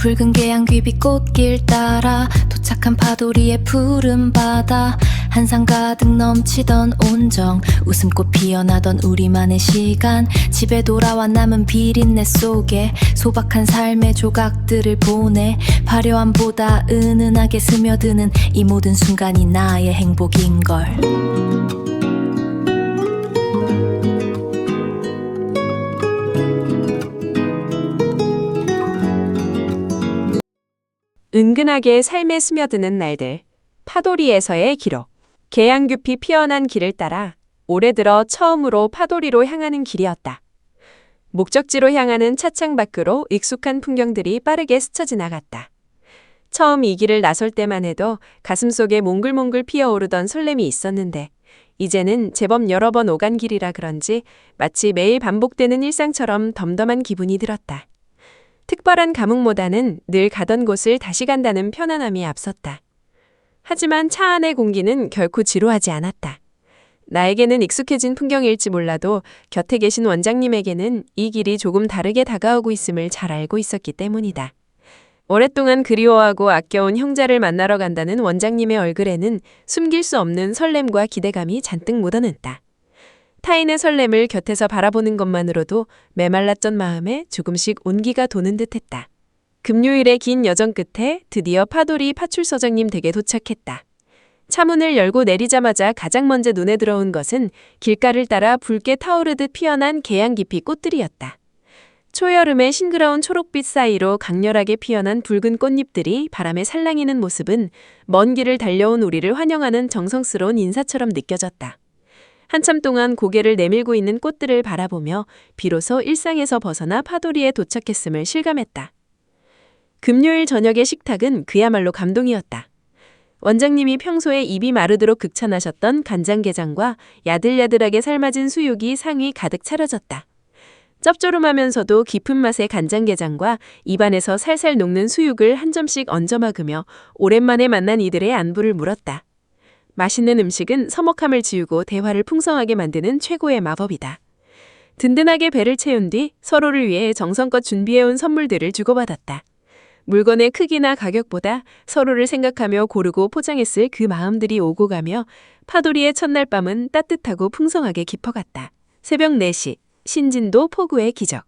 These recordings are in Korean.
붉은 계양 귀비 꽃길 따라 도착한 파도리의 푸른 바다. 한상 가득 넘치던 온정, 웃음꽃 피어나던 우리만의 시간. 집에 돌아와 남은 비린내 속에 소박한 삶의 조각들을 보내. 화려함보다 은은하게 스며드는 이 모든 순간이 나의 행복인걸. 은근하게 삶에 스며드는 날들, 파도리에서의 기록. 계양귀피 피어난 길을 따라 올해 들어 처음으로 파도리로 향하는 길이었다. 목적지로 향하는 차창 밖으로 익숙한 풍경들이 빠르게 스쳐 지나갔다. 처음 이 길을 나설 때만 해도 가슴속에 몽글몽글 피어오르던 설렘이 있었는데 이제는 제법 여러 번 오간 길이라 그런지 마치 매일 반복되는 일상처럼 덤덤한 기분이 들었다. 특별한 감흥보다는 늘 가던 곳을 다시 간다는 편안함이 앞섰다. 하지만 차 안의 공기는 결코 지루하지 않았다. 나에게는 익숙해진 풍경일지 몰라도 곁에 계신 원장님에게는 이 길이 조금 다르게 다가오고 있음을 잘 알고 있었기 때문이다. 오랫동안 그리워하고 아껴온 형제를 만나러 간다는 원장님의 얼굴에는 숨길 수 없는 설렘과 기대감이 잔뜩 묻어났다. 타인의 설렘을 곁에서 바라보는 것만으로도 메말랐던 마음에 조금씩 온기가 도는 듯했다. 금요일의 긴 여정 끝에 드디어 파도리 파출소장님 댁에 도착했다. 차문을 열고 내리자마자 가장 먼저 눈에 들어온 것은 길가를 따라 붉게 타오르듯 피어난 계양귀피 꽃들이었다. 초여름의 싱그러운 초록빛 사이로 강렬하게 피어난 붉은 꽃잎들이 바람에 살랑이는 모습은 먼 길을 달려온 우리를 환영하는 정성스러운 인사처럼 느껴졌다. 한참 동안 고개를 내밀고 있는 꽃들을 바라보며 비로소 일상에서 벗어나 파도리에 도착했음을 실감했다. 금요일 저녁의 식탁은 그야말로 감동이었다. 원장님이 평소에 입이 마르도록 극찬하셨던 간장게장과 야들야들하게 삶아진 수육이 상위 가득 차려졌다. 짭조름하면서도 깊은 맛의 간장게장과 입안에서 살살 녹는 수육을 한 점씩 얹어 먹으며 오랜만에 만난 이들의 안부를 물었다. 맛있는 음식은 서먹함을 지우고 대화를 풍성하게 만드는 최고의 마법이다. 든든하게 배를 채운 뒤 서로를 위해 정성껏 준비해온 선물들을 주고받았다. 물건의 크기나 가격보다 서로를 생각하며 고르고 포장했을 그 마음들이 오고 가며 파도리의 첫날 밤은 따뜻하고 풍성하게 깊어갔다. 새벽 4시, 신진도 폭우의 기적.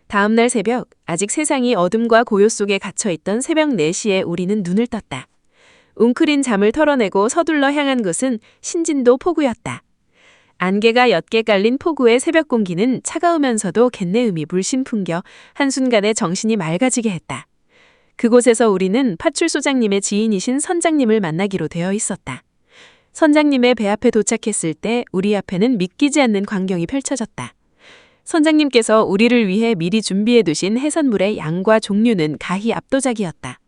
다음날 새벽, 아직 세상이 어둠과 고요 속에 갇혀있던 새벽 4시에 우리는 눈을 떴다. 웅크린 잠을 털어내고 서둘러 향한 곳은 신진도 폭우였다. 안개가 옅게 깔린 폭우의 새벽 공기는 차가우면서도 갯내음이 물씬 풍겨 한순간에 정신이 맑아지게 했다. 그곳에서 우리는 파출소장님의 지인이신 선장님을 만나기로 되어 있었다. 선장님의 배 앞에 도착했을 때 우리 앞에는 믿기지 않는 광경이 펼쳐졌다. 선장님께서 우리를 위해 미리 준비해 두신 해산물의 양과 종류는 가히 압도적이었다.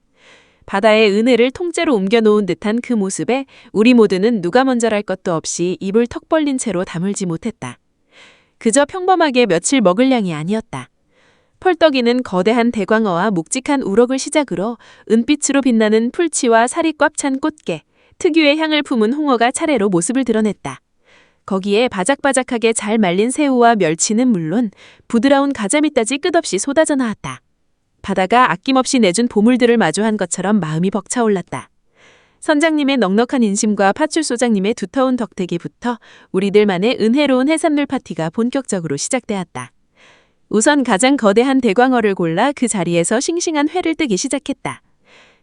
바다의 은혜를 통째로 옮겨놓은 듯한 그 모습에 우리 모두는 누가 먼저랄 것도 없이 입을 턱 벌린 채로 다물지 못했다. 그저 평범하게 며칠 먹을 양이 아니었다. 펄떡이는 거대한 대광어와 묵직한 우럭을 시작으로 은빛으로 빛나는 풀치와 살이 꽉 찬 꽃게, 특유의 향을 품은 홍어가 차례로 모습을 드러냈다. 거기에 바작바작하게 잘 말린 새우와 멸치는 물론 부드러운 가자미까지 끝없이 쏟아져 나왔다. 바다가 아낌없이 내준 보물들을 마주한 것처럼 마음이 벅차올랐다. 선장님의 넉넉한 인심과 파출소장님의 두터운 덕택이부터 우리들만의 은혜로운 해산물 파티가 본격적으로 시작되었다. 우선 가장 거대한 대광어를 골라 그 자리에서 싱싱한 회를 뜨기 시작했다.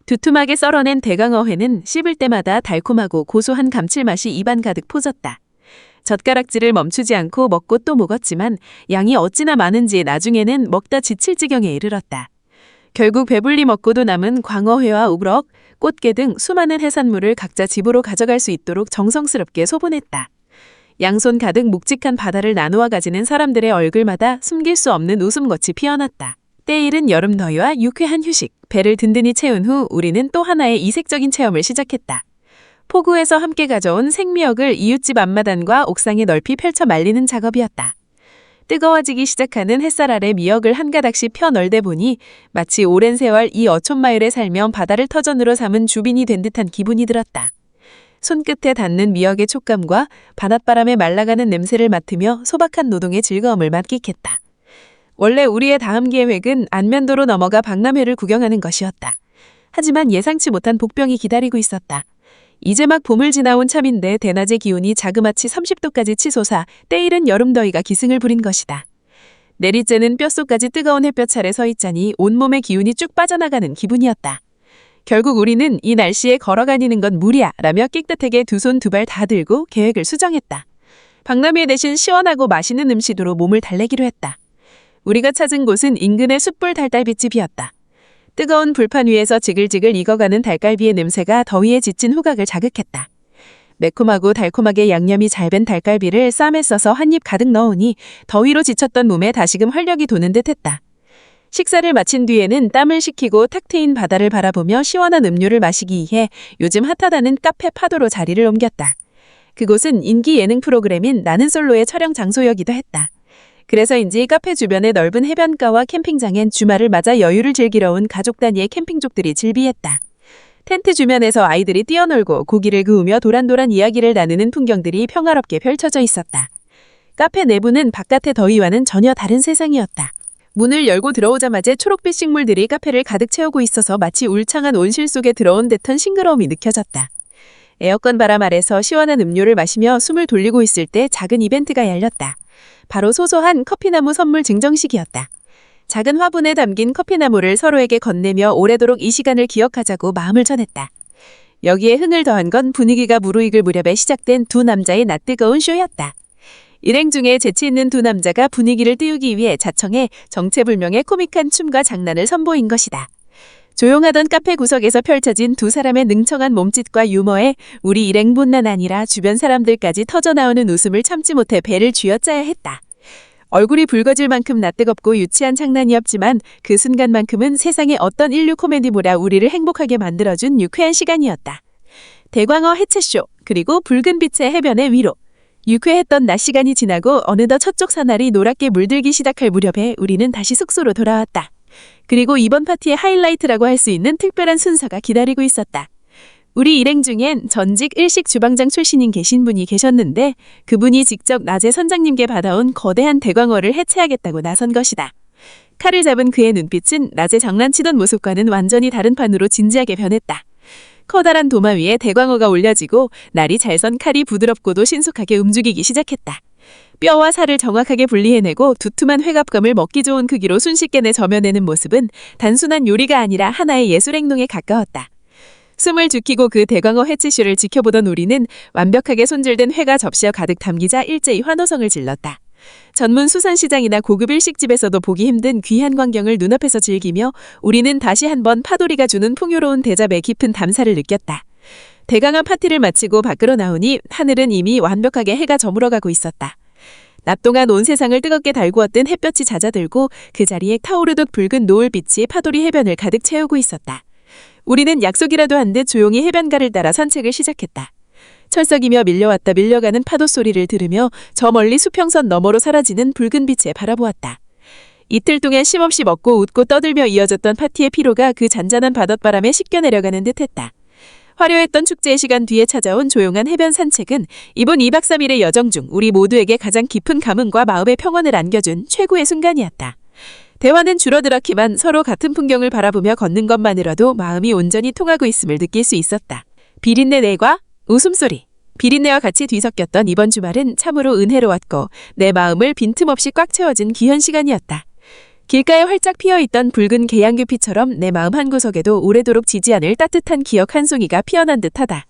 두툼하게 썰어낸 대광어회는 씹을 때마다 달콤하고 고소한 감칠맛이 입안 가득 퍼졌다. 젓가락질을 멈추지 않고 먹고 또 먹었지만 양이 어찌나 많은지 나중에는 먹다 지칠 지경에 이르렀다. 결국 배불리 먹고도 남은 광어회와 우럭, 꽃게 등 수많은 해산물을 각자 집으로 가져갈 수 있도록 정성스럽게 소분했다. 양손 가득 묵직한 바다를 나누어 가지는 사람들의 얼굴마다 숨길 수 없는 웃음꽃이 피어났다. 때이른 여름 더위와 유쾌한 휴식, 배를 든든히 채운 후 우리는 또 하나의 이색적인 체험을 시작했다. 포구에서 함께 가져온 생미역을 이웃집 앞마당과 옥상에 넓히 펼쳐 말리는 작업이었다. 뜨거워지기 시작하는 햇살 아래 미역을 한 가닥씩 펴 널대 보니 마치 오랜 세월 이 어촌마을에 살며 바다를 터전으로 삼은 주빈이 된 듯한 기분이 들었다. 손끝에 닿는 미역의 촉감과 바닷바람에 말라가는 냄새를 맡으며 소박한 노동의 즐거움을 만끽했다. 원래 우리의 다음 계획은 안면도로 넘어가 박람회를 구경하는 것이었다. 하지만 예상치 못한 복병이 기다리고 있었다. 이제 막 봄을 지나온 참인데 대낮의 기온이 자그마치 30도까지 치솟아 때이른 여름더위가 기승을 부린 것이다. 내리쬐는 뼛속까지 뜨거운 햇볕 아래 서 있자니 온몸의 기운이 쭉 빠져나가는 기분이었다. 결국 우리는 이 날씨에 걸어다니는 건 무리야 라며 끽듯하게 두 손 두 발 다 들고 계획을 수정했다. 박람회 대신 시원하고 맛있는 음식으로 몸을 달래기로 했다. 우리가 찾은 곳은 인근의 숯불 달달빛집이었다. 뜨거운 불판 위에서 지글지글 익어가는 닭갈비의 냄새가 더위에 지친 후각을 자극했다. 매콤하고 달콤하게 양념이 잘 밴 닭갈비를 쌈에 써서 한 입 가득 넣으니 더위로 지쳤던 몸에 다시금 활력이 도는 듯했다. 식사를 마친 뒤에는 땀을 식히고 탁 트인 바다를 바라보며 시원한 음료를 마시기 위해 요즘 핫하다는 카페 파도로 자리를 옮겼다. 그곳은 인기 예능 프로그램인 나는 솔로의 촬영 장소여기도 했다. 그래서인지 카페 주변의 넓은 해변가와 캠핑장엔 주말을 맞아 여유를 즐기러 온 가족 단위의 캠핑족들이 즐비했다. 텐트 주변에서 아이들이 뛰어놀고 고기를 구우며 도란도란 이야기를 나누는 풍경들이 평화롭게 펼쳐져 있었다. 카페 내부는 바깥의 더위와는 전혀 다른 세상이었다. 문을 열고 들어오자마자 초록빛 식물들이 카페를 가득 채우고 있어서 마치 울창한 온실 속에 들어온 듯한 싱그러움이 느껴졌다. 에어컨 바람 아래서 시원한 음료를 마시며 숨을 돌리고 있을 때 작은 이벤트가 열렸다. 바로 소소한 커피나무 선물 증정식이었다. 작은 화분에 담긴 커피나무를 서로에게 건네며 오래도록 이 시간을 기억하자고 마음을 전했다. 여기에 흥을 더한 건 분위기가 무르익을 무렵에 시작된 두 남자의 낯뜨거운 쇼였다. 일행 중에 재치 있는 두 남자가 분위기를 띄우기 위해 자청해 정체불명의 코믹한 춤과 장난을 선보인 것이다. 조용하던 카페 구석에서 펼쳐진 두 사람의 능청한 몸짓과 유머에 우리 일행뿐만 아니라 주변 사람들까지 터져나오는 웃음을 참지 못해 배를 쥐어짜야 했다. 얼굴이 붉어질 만큼 낯뜨겁고 유치한 장난이었지만 그 순간만큼은 세상의 어떤 인류 코미디보다 우리를 행복하게 만들어준 유쾌한 시간이었다. 대광어 해체쇼, 그리고 붉은 빛의 해변의 위로. 유쾌했던 낮 시간이 지나고 어느덧 서쪽 사날이 노랗게 물들기 시작할 무렵에 우리는 다시 숙소로 돌아왔다. 그리고 이번 파티의 하이라이트라고 할 수 있는 특별한 순서가 기다리고 있었다. 우리 일행 중엔 전직 일식 주방장 출신인 계신 분이 계셨는데 그분이 직접 낮에 선장님께 받아온 거대한 대광어를 해체하겠다고 나선 것이다. 칼을 잡은 그의 눈빛은 낮에 장난치던 모습과는 완전히 다른 판으로 진지하게 변했다. 커다란 도마 위에 대광어가 올려지고 날이 잘 선 칼이 부드럽고도 신속하게 움직이기 시작했다. 뼈와 살을 정확하게 분리해내고 두툼한 회갑감을 먹기 좋은 크기로 순식간에 내 저며내는 모습은 단순한 요리가 아니라 하나의 예술 행동에 가까웠다. 숨을 죽이고 그 대광어 해치쇼를 지켜보던 우리는 완벽하게 손질된 회가 접시에 가득 담기자 일제히 환호성을 질렀다. 전문 수산시장이나 고급 일식집에서도 보기 힘든 귀한 광경을 눈앞에서 즐기며 우리는 다시 한번 파도리가 주는 풍요로운 대접의 깊은 담사를 느꼈다. 대강한 파티를 마치고 밖으로 나오니 하늘은 이미 완벽하게 해가 저물어가고 있었다. 낮 동안 온 세상을 뜨겁게 달구었던 햇볕이 잦아들고 그 자리에 타오르듯 붉은 노을빛이 파도리 해변을 가득 채우고 있었다. 우리는 약속이라도 한 듯 조용히 해변가를 따라 산책을 시작했다. 철썩이며 밀려왔다 밀려가는 파도 소리를 들으며 저 멀리 수평선 너머로 사라지는 붉은 빛에 바라보았다. 이틀 동안 쉼없이 먹고 웃고 떠들며 이어졌던 파티의 피로가 그 잔잔한 바닷바람에 씻겨 내려가는 듯했다. 화려했던 축제의 시간 뒤에 찾아온 조용한 해변 산책은 이번 2박 3일의 여정 중 우리 모두에게 가장 깊은 감흥과 마음의 평온을 안겨준 최고의 순간이었다. 대화는 줄어들었지만 서로 같은 풍경을 바라보며 걷는 것만으로도 마음이 온전히 통하고 있음을 느낄 수 있었다. 비린내 내과 웃음소리. 비린내와 같이 뒤섞였던 이번 주말은 참으로 은혜로웠고 내 마음을 빈틈없이 꽉 채워준 귀한 시간이었다. 길가에 활짝 피어있던 붉은 계양규피처럼 내 마음 한구석에도 오래도록 지지 않을 따뜻한 기억 한 송이가 피어난 듯하다.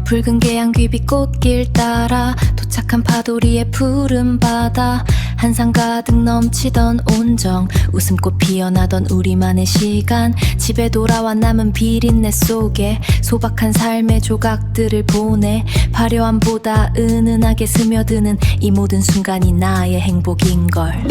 붉은 계양귀비 꽃길 따라 도착한 파도리의 푸른 바다 한상 가득 넘치던 온정 웃음꽃 피어나던 우리만의 시간 집에 돌아와 남은 비린내 속에 소박한 삶의 조각들을 보내 화려함보다 은은하게 스며드는 이 모든 순간이 나의 행복인걸.